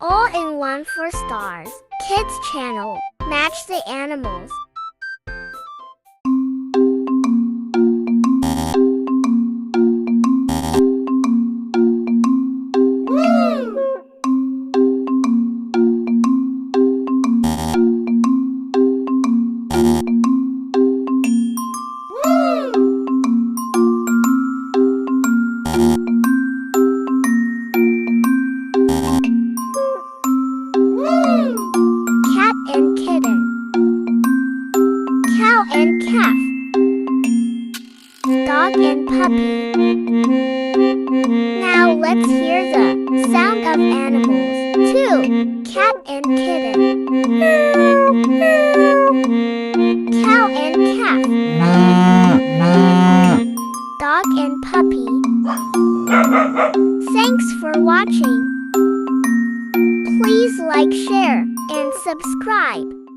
All in one for stars. Kids channel. Match the animals. Cat and kitten. Cow and calf. Dog and puppy. Now let's hear the sound of animals. 2. Cat and kitten. Cow and calf. Dog and puppy. Thanks for watching. Please like, share, and subscribe.